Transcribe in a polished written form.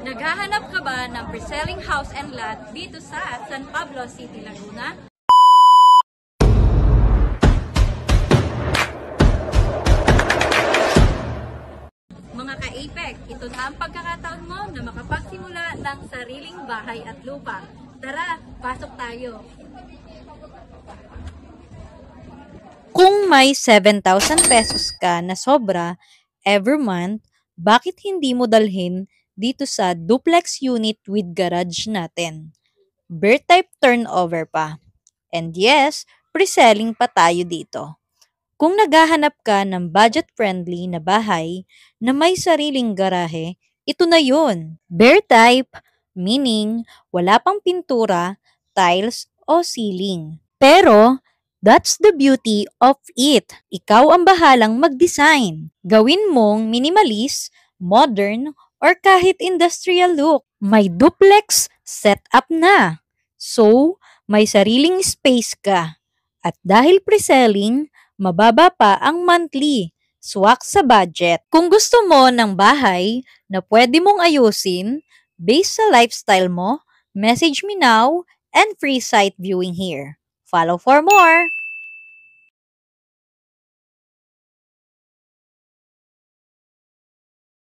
Naghahanap ka ba ng pre-selling house and lot dito sa San Pablo City, Laguna? Mga ka-APEC, ito na ang pagkakataon mo na makapagsimula ng sariling bahay at lupa. Tara, pasok tayo! Kung may 7,000 pesos ka na sobra every month, bakit hindi mo dalhin dito sa duplex unit with garage natin? Birth type turnover pa. And yes, pre-selling pa tayo dito. Kung naghahanap ka ng budget-friendly na bahay na may sariling garahe, ito na yun. Bare type, meaning wala pang pintura, tiles o ceiling. Pero, that's the beauty of it. Ikaw ang bahalang mag-design. Gawin mong minimalist, modern, or kahit industrial look. May duplex setup na. So, may sariling space ka. At dahil pre-selling, mababa pa ang monthly, swak sa budget. Kung gusto mo ng bahay na pwede mong ayusin based sa lifestyle mo, message me now and free site viewing here. Follow for more!